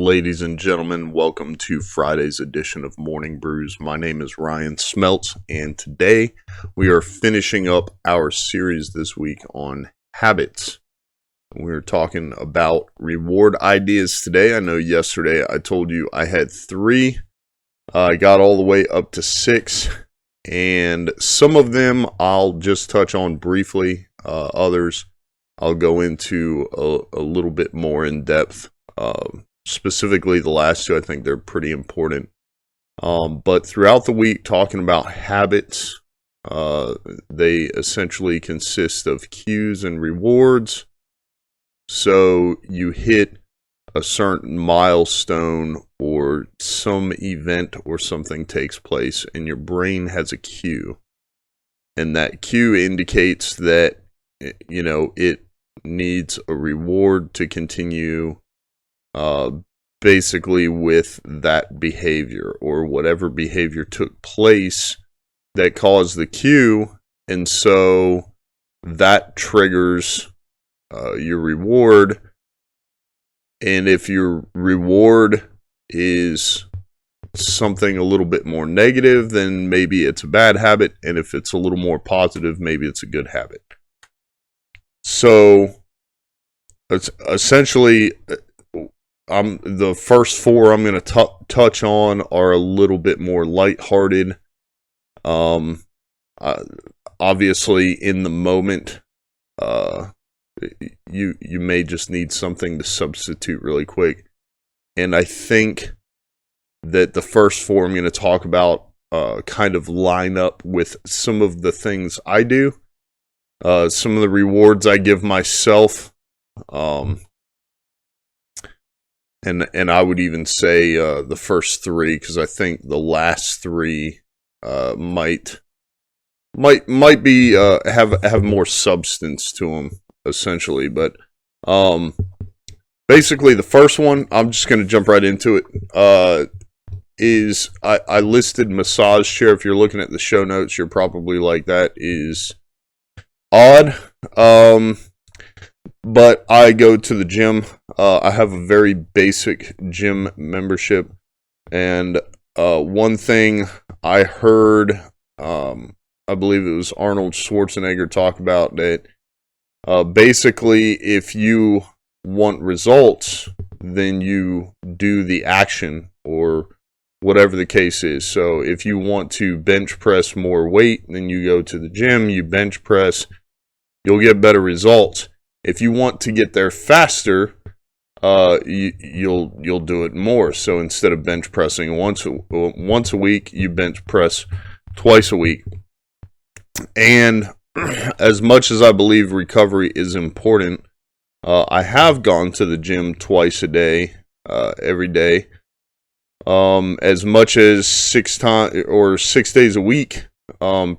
Ladies and gentlemen, welcome to Friday's edition of Morning Brews. My name is Ryan Smeltz, and today we are finishing up our series this week on habits. We're talking about reward ideas today. I know yesterday I told you I had 3. I got all the way up to 6, and some of them I'll just touch on briefly. Others I'll go into a little bit more in depth. Specifically the last 2, I think they're pretty important. But throughout the week, talking about habits, they essentially consist of cues and rewards. So you hit a certain milestone or some event or something takes place and your brain has a cue. And that cue indicates that, it needs a reward to continue basically with that behavior or whatever behavior took place that caused the cue, and so that triggers your reward. And if your reward is something a little bit more negative, then maybe it's a bad habit, and if it's a little more positive, maybe it's a good habit. So it's essentially the first 4 I'm going to touch on are a little bit more lighthearted. Obviously, in the moment, you may just need something to substitute really quick. And I think that the first 4 I'm going to talk about kind of line up with some of the things I do, some of the rewards I give myself. And I would even say the first 3, because I think the last 3 might be have more substance to them, essentially. But basically, the first one, I'm just going to jump right into it. Is I listed massage chair. If you're looking at the show notes, you're probably like, that is odd. But I go to the gym. I have a very basic gym membership. And one thing I heard, I believe it was Arnold Schwarzenegger talk about, that basically if you want results, then you do the action or whatever the case is. So if you want to bench press more weight, then you go to the gym, you bench press, you'll get better results. If you want to get there faster, you'll do it more. So instead of bench pressing once a week, you bench press twice a week. And as much as I believe recovery is important, I have gone to the gym twice a day, every day, as much as 6 days a week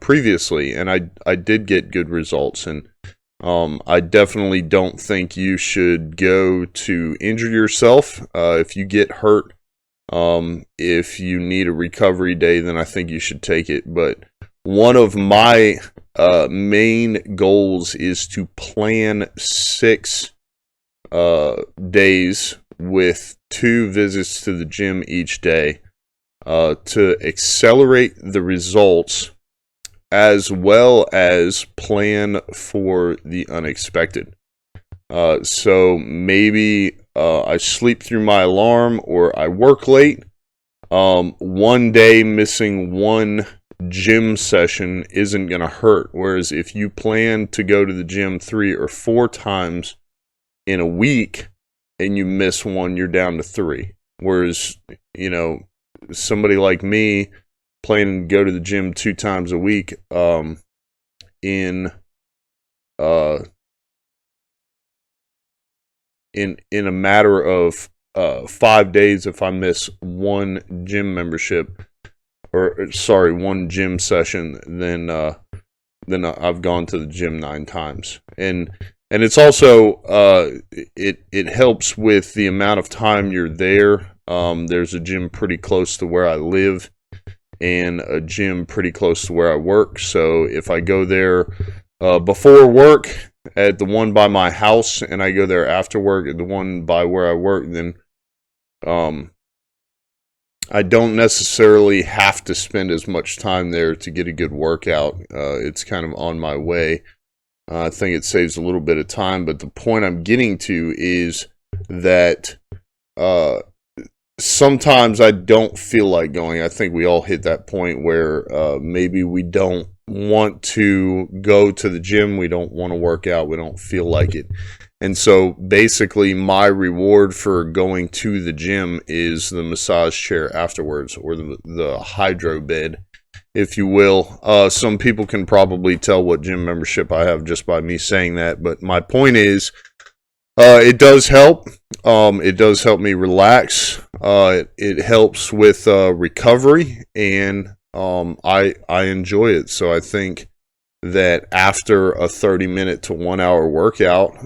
previously, and I did get good results. And I definitely don't think you should go to injure yourself. If you get hurt, if you need a recovery day, then I think you should take it. But one of my main goals is to plan 6 days with 2 visits to the gym each day to accelerate the results, as well as plan for the unexpected. So maybe I sleep through my alarm or I work late. One day missing 1 gym session isn't going to hurt. Whereas if you plan to go to the gym 3 or 4 times in a week and you miss 1, you're down to 3. Whereas, somebody like me, planning to go to the gym 2 times a week, in a matter of 5 days, if I miss 1 gym membership, or 1 gym session, then I've gone to the gym 9 times. And it's also it helps with the amount of time you're there. There's a gym pretty close to where I live, and a gym pretty close to where I work. So if I go there before work at the one by my house, and I go there after work at the one by where I work, then Um, I don't necessarily have to spend as much time there to get a good workout. It's kind of on my way. I think it saves a little bit of time, but the point I'm getting to is that uh, sometimes I don't feel like going. I think we all hit that point where maybe we don't want to go to the gym, we don't want to work out, we don't feel like it. And so basically my reward for going to the gym is the massage chair afterwards, or the hydro bed, if you will. Some people can probably tell what gym membership I have just by me saying that, but my point is, it does help. It does help me relax. It helps with recovery, and I enjoy it. So I think that after a 30-minute to 1 hour workout,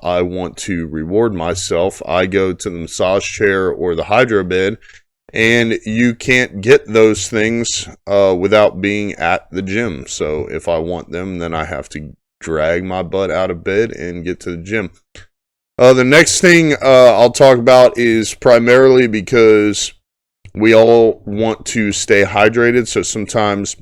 I want to reward myself. I go to the massage chair or the hydro bed, and you can't get those things without being at the gym. So if I want them, then I have to drag my butt out of bed and get to the gym. The next thing I'll talk about is primarily because we all want to stay hydrated. So sometimes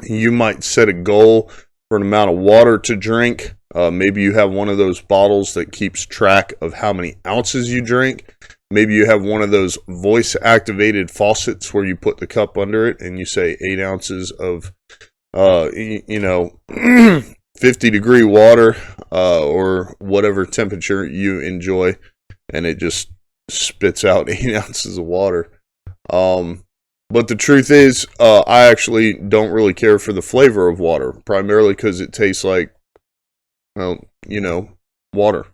you might set a goal for an amount of water to drink. Maybe you have one of those bottles that keeps track of how many ounces you drink. Maybe you have one of those voice-activated faucets where you put the cup under it and you say 8 ounces of, 50-degree water, or whatever temperature you enjoy, and it just spits out 8 ounces of water. But the truth is, I actually don't really care for the flavor of water, primarily because it tastes like, water.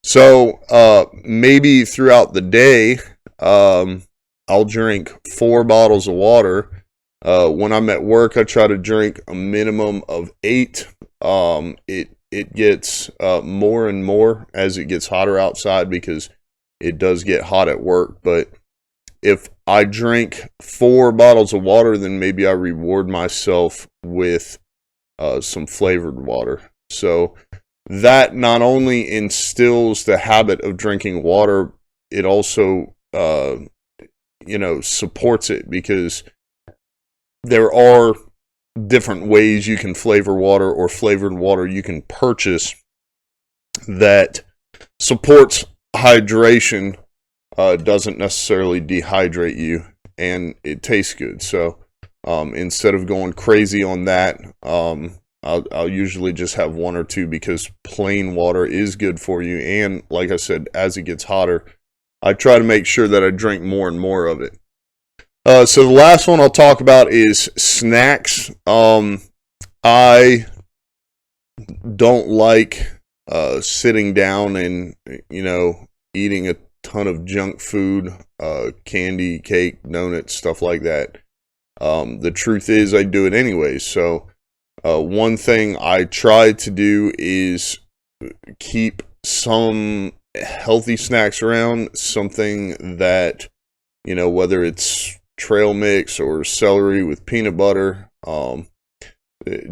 So maybe throughout the day, I'll drink 4 bottles of water. When I'm at work, I try to drink a minimum of 8. It gets more and more as it gets hotter outside, because it does get hot at work. But if I drink 4 bottles of water, then maybe I reward myself with some flavored water. So that not only instills the habit of drinking water, it also supports it, because there are different ways you can flavor water, or flavored water you can purchase, that supports hydration, doesn't necessarily dehydrate you, and it tastes good. So instead of going crazy on that, I'll usually just have 1 or 2, because plain water is good for you. And like I said, as it gets hotter, I try to make sure that I drink more and more of it. So the last one I'll talk about is snacks. I don't like sitting down and, eating a ton of junk food, candy, cake, donuts, stuff like that. The truth is I do it anyways. So one thing I try to do is keep some healthy snacks around, something that, whether it's trail mix or celery with peanut butter,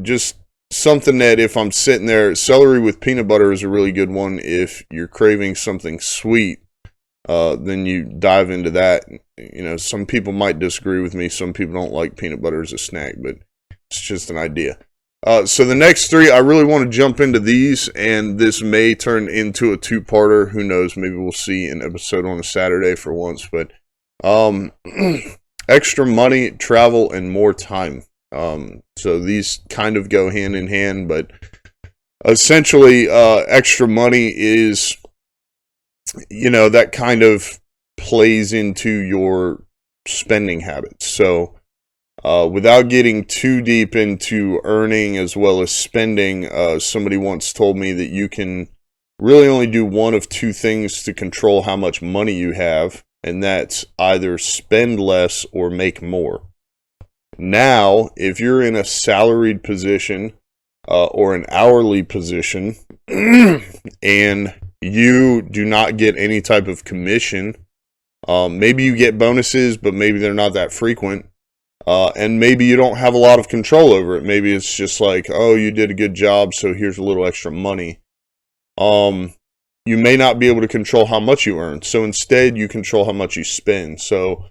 just something that if I'm sitting there, celery with peanut butter is a really good one. If you're craving something sweet, then you dive into that. Some people might disagree with me. Some people don't like peanut butter as a snack, but it's just an idea. So the next 3, I really want to jump into these, and this may turn into a 2-parter. Who knows? Maybe we'll see an episode on a Saturday for once. But extra money, travel, and more time. So these kind of go hand in hand, but essentially, extra money is, that kind of plays into your spending habits. So without getting too deep into earning as well as spending, somebody once told me that you can really only do one of 2 things to control how much money you have, and that's either spend less or make more. Now, if you're in a salaried position or an hourly position, and you do not get any type of commission, maybe you get bonuses, but maybe they're not that frequent. And maybe you don't have a lot of control over it. Maybe it's just like, oh, you did a good job, so here's a little extra money. you may not be able to control how much you earn. So instead, you control how much you spend. So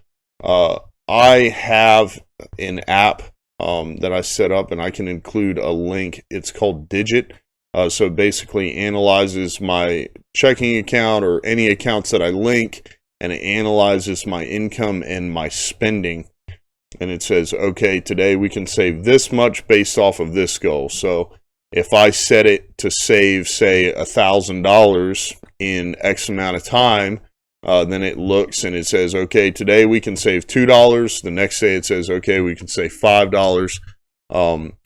I have an app that I set up, and I can include a link. It's called Digit. So it basically analyzes my checking account or any accounts that I link, and it analyzes my income and my spending. And it says, okay, today we can save this much based off of this goal. So if I set it to save, say, $1,000 in X amount of time, then it looks and it says, okay, today we can save $2. The next day it says, okay, we can save $5.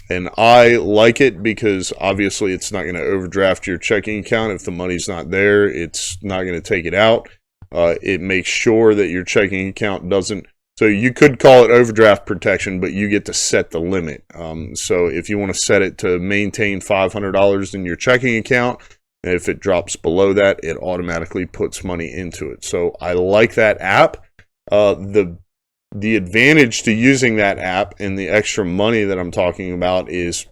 And I like it because obviously it's not going to overdraft your checking account. If the money's not there, it's not going to take it out. It makes sure that your checking account doesn't. So you could call it overdraft protection, but you get to set the limit. So if you want to set it to maintain $500 in your checking account, if it drops below that, it automatically puts money into it. So I like that app. The advantage to using that app and the extra money that I'm talking about is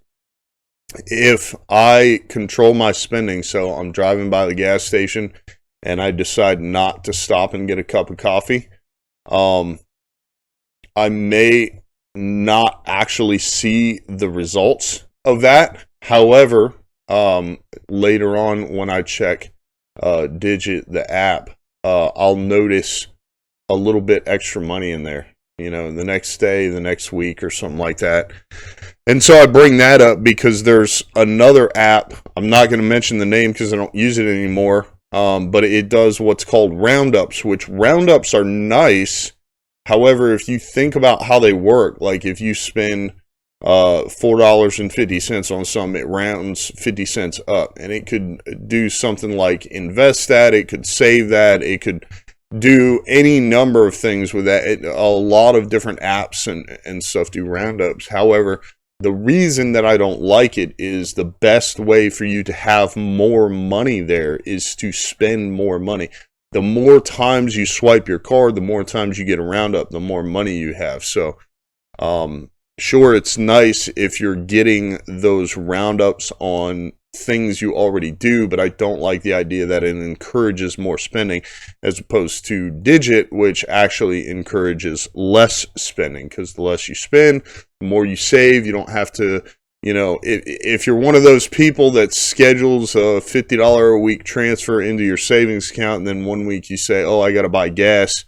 if I control my spending. So I'm driving by the gas station and I decide not to stop and get a cup of coffee. I may not actually see the results of that. However, later on when I check Digit, the app, I'll notice a little bit extra money in there, the next day, the next week, or something like that. And so I bring that up because there's another app. I'm not going to mention the name because I don't use it anymore. But it does what's called roundups, which roundups are nice. However, if you think about how they work, like if you spend $4.50 on something, it rounds 50 cents up, and it could do something like invest that, it could save that, it could do any number of things with that. A lot of different apps and stuff do roundups. However, the reason that I don't like it is the best way for you to have more money there is to spend more money. The more times you swipe your card, the more times you get a roundup, the more money you have. So, sure, it's nice if you're getting those roundups on things you already do, but I don't like the idea that it encourages more spending as opposed to Digit, which actually encourages less spending, because the less you spend, the more you save. You don't have to, if you're one of those people that schedules a $50 a week transfer into your savings account, and then one week you say, oh, I got to buy gas,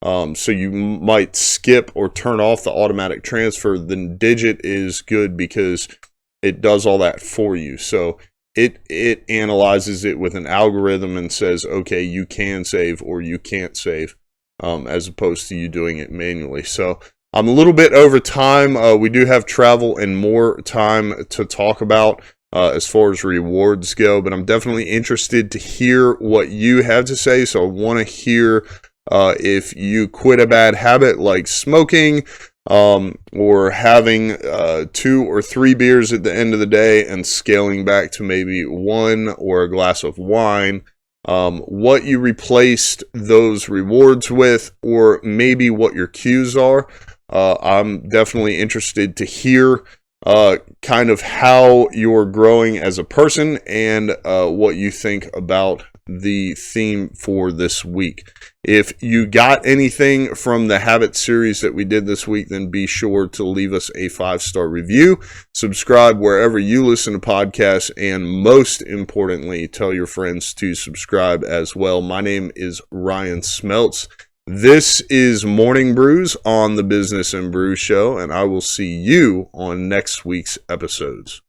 so you might skip or turn off the automatic transfer, then Digit is good because it does all that for you. So it analyzes it with an algorithm and says, okay, you can save or you can't save, as opposed to you doing it manually. So I'm a little bit over time. We do have travel and more time to talk about as far as rewards go, but I'm definitely interested to hear what you have to say. So I want to hear if you quit a bad habit like smoking, or having 2 or 3 beers at the end of the day and scaling back to maybe 1 or a glass of wine, what you replaced those rewards with, or maybe what your cues are. I'm definitely interested to hear kind of how you're growing as a person and what you think about the theme for this week. If you got anything from the habit series that we did this week, then be sure to leave us a 5-star review, subscribe wherever you listen to podcasts, and most importantly, tell your friends to subscribe as well. My name is Ryan Smeltz. This is Morning Brews on the Business and Brew Show, and I will see you on next week's episodes.